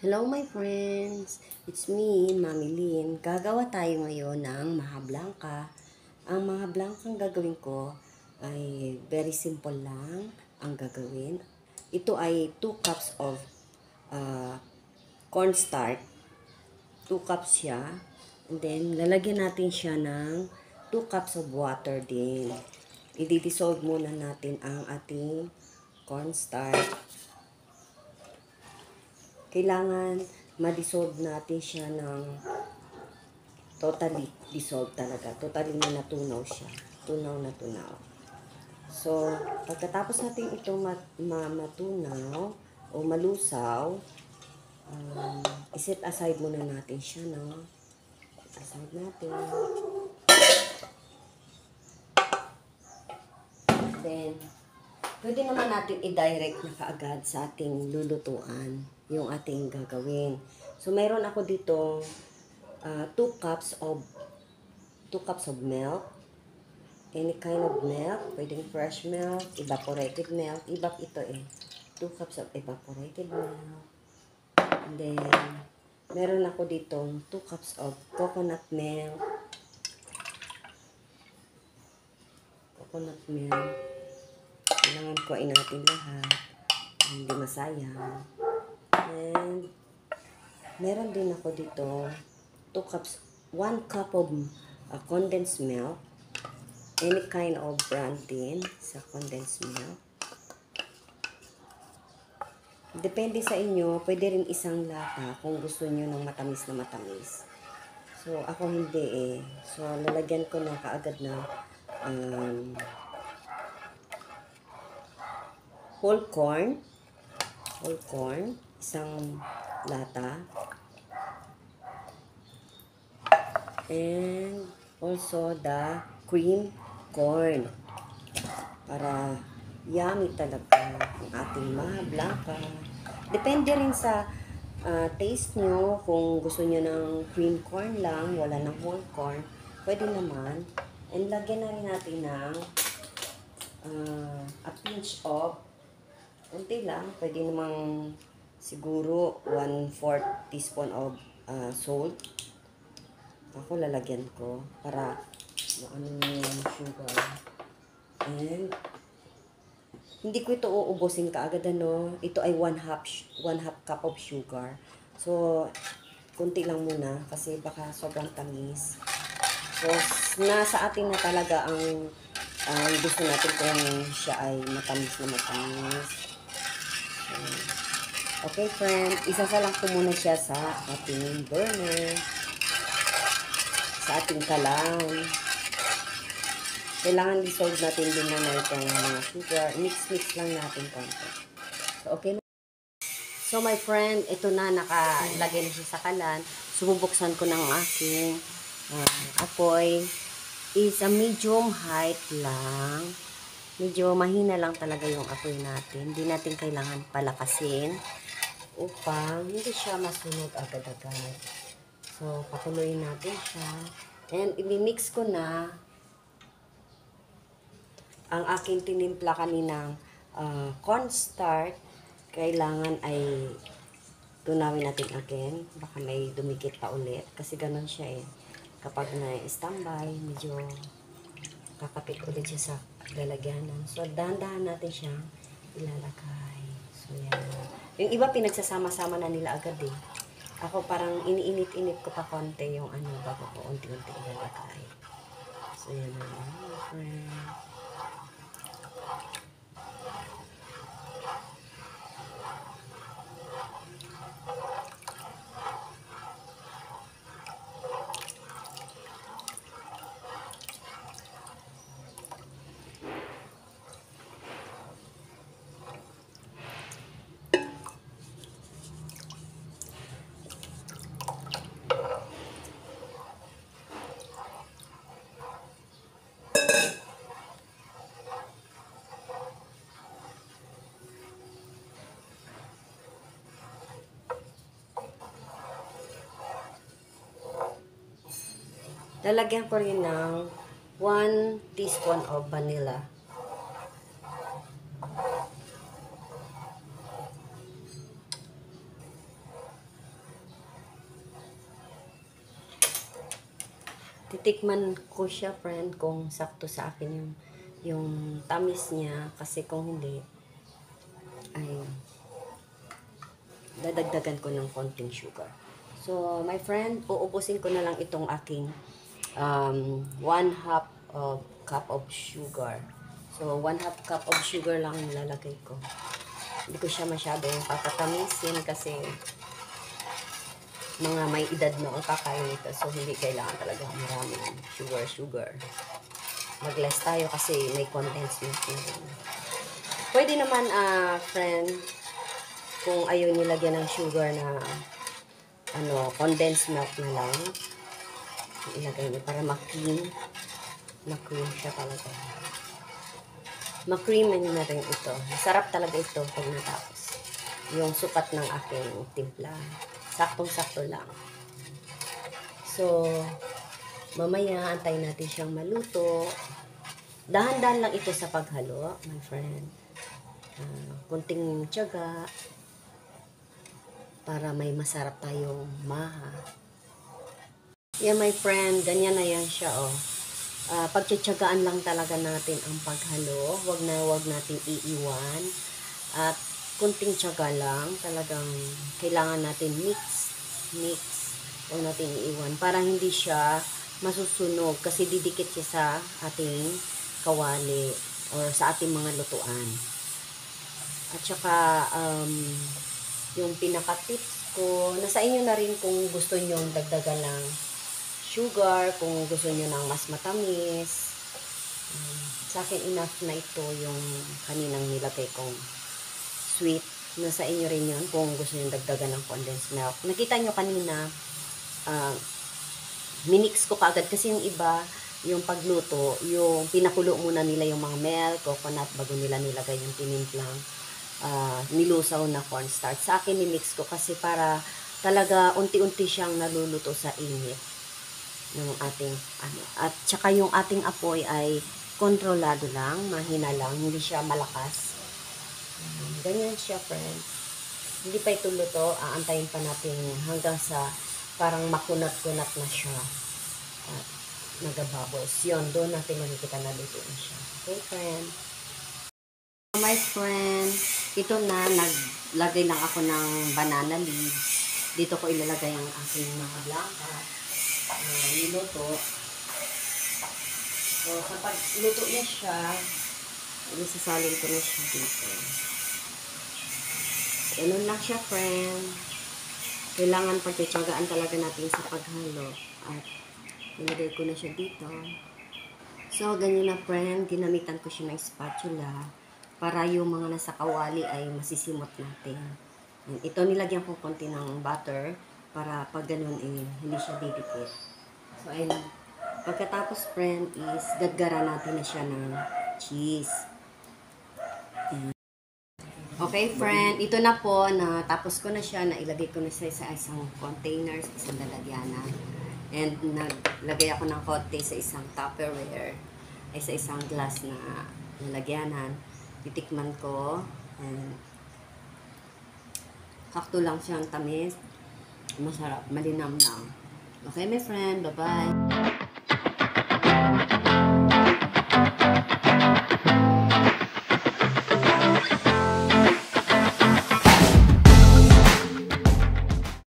Hello my friends! It's me, Mami Lynn. Gagawa tayo ngayon ng maha blanca. Ang maha blanca ang gagawin ko ay very simple lang ang gagawin. Ito ay 2 cups of cornstarch. 2 cups siya. And then, lalagyan natin siya ng 2 cups of water din. I-dissolve muna natin ang ating cornstarch. Kailangan ma-dissolve natin siya ng totally dissolve talaga. Totally na natunaw siya. Tunaw na tunaw. So, pagkatapos natin ito matunaw o malusaw, iset aside muna natin siya, no? Set aside natin. Then, pwede naman natin i-direct na kaagad sa ating lulutuan yung ating gagawin. So, mayroon ako dito 2 cups of milk. Any kind of milk. Pwedeng fresh milk, evaporated milk. Ito 2 cups of evaporated milk. And then, meron ako dito 2 cups of coconut milk. Kailangan kuhain natin lahat. Hindi masayang. And, meron din ako dito 1 cup of condensed milk. Any kind of brand din sa condensed milk. Depende sa inyo, pwede rin isang lata kung gusto nyo ng matamis na matamis. So, ako hindi So, lalagyan ko na kaagad na whole corn, isang lata. And also the cream corn para yummy talaga ang ating maha blanca. Depende rin sa taste nyo. Kung gusto nyo ng cream corn lang, wala ng whole corn, pwede naman. And lagyan na rin natin ng a pinch of unti lang, pwede namang siguro 1/4 teaspoon of salt. Ako lalagyan ko para ano yung sugar. And hindi ko ito uubusin kaagad, ano. Ito ay 1/2 cup of sugar. So, kunti lang muna kasi baka sobrang tamis. So, nasa atin na talaga ang gusto natin kung siya ay matamis na matamis. So, okay friend, isasalang ko muna siya sa ating burner. Sa ating kalan. Kailangan dissolve natin din na itong mga sugar. Mix lang natin konti. So, okay na. So, my friend, ito na, nakalagay na siya sa kalan. Sububuksan ko ng aking apoy. Is a medium height lang. Medyo mahina lang talaga yung apoy natin. Hindi natin kailangan palakasin upang hindi siya masunog agad-agad. So, pakuloyin natin siya. And, i-mix ko na ang aking tinimpla kaninang cornstarch. Kailangan ay tunawin natin again. Baka may dumikit pa ulit. Kasi ganun siya Kapag na-standby, medyo kakapit ulit siya sa lalagyanan. So, dahan-dahan natin siyang ilalagay. So, yan. Yung iba, pinagsasama-sama na nila agad Ako parang iniinit-init ko pa konti yung bago ko unti-unti ilalagay. So, yan na my friend. Lalagyan ko rin ng 1 teaspoon of vanilla. titikman ko siya, friend, kung sakto sa akin yung tamis niya. Kasi kung hindi, ay dadagdagan ko ng konting sugar. So, my friend, uubusin ko na lang itong aking 1/2 cup of sugar. So, 1/2 cup of sugar lang nilalagay ko. Hindi ko siya masyadong papatamisin kasi mga may edad na ang kakain nito. So, hindi kailangan talaga maraming sugar. Mag-less tayo kasi may condensed milk na rin. Pwede naman, friend, kung ayaw nilagyan ng sugar na condensed milk na lang, ilagay niyo para ma-cream siya talaga. Ma-cream na rin ito. Masarap talaga ito pag natapos. Yung sukat ng aking timpla. Saktong-sakto lang. So, mamaya antayin natin siyang maluto. Dahan-dahan lang ito sa paghalo, my friend. Kunting tiyaga para may masarap tayong maha. Yeah, my friend, ganyan na yan siya, oh. Pagtsatsagaan lang talaga natin ang paghalo. Wag natin iiwan. At kunting tiyaga lang, talagang kailangan natin mix. Huwag natin iiwan para hindi siya masusunog kasi didikit siya sa ating kawali or sa ating mga lutuan. At saka yung pinaka-tips ko, nasa inyo na rin kung gusto nyo dagdagan ng sugar, kung gusto nyo ng mas matamis. Sa akin enough na ito yung kaninang nilagay kong sweet. Nasa inyo rin yun kung gusto nyo dagdagan ng condensed milk. Nakita nyo kanina, minix ko kaagad kasi yung iba, yung pagluto, yung pinakulo muna nila yung mga milk, coconut, bago nila nilagay yung tinimplang nilusaw na cornstarch. Sa akin, ni-mix ko kasi para talaga unti-unti siyang naluluto sa init ng ating at saka yung ating apoy ay kontrolado lang, mahina lang, hindi siya malakas. Ganyan siya, friends. Hindi pa ito luto, aantayin pa natin hanggang sa parang makunat-kunat na siya at nagabubbles. Yun, doon natin makikita na luto na siya. Okay, friend? My friend, ito na, naglagay lang ako ng banana leaves. Dito ko ilalagay ang aking mga blanca. Niluto. So, kapag luto niya siya, isasalin ko na siya dito. Ganun lang siya, friend. Kailangan pagtitsagaan talaga natin sa paghalo. At nilagay ko na siya dito. So, ganyan na, friend. Ginamitan ko siya ng spatula para yung mga nasa kawali ay masisimot natin. And ito, nilagyan ko konti ng butter para pag ganun hindi siya didikit. So, ayun. Pagkatapos, friend, is gagara natin na siya ng cheese. Okay, friend, ito na po, natapos ko na siya, nailagay ko na siya sa isang container, sa isang lalagyanan. And naglagay ako ng konti sa isang Tupperware, ay sa isang glass na lalagyanan. Titikman ko, and sakto lang siyang tamis, masarap, malinam lang. Okay, my friend, bye-bye.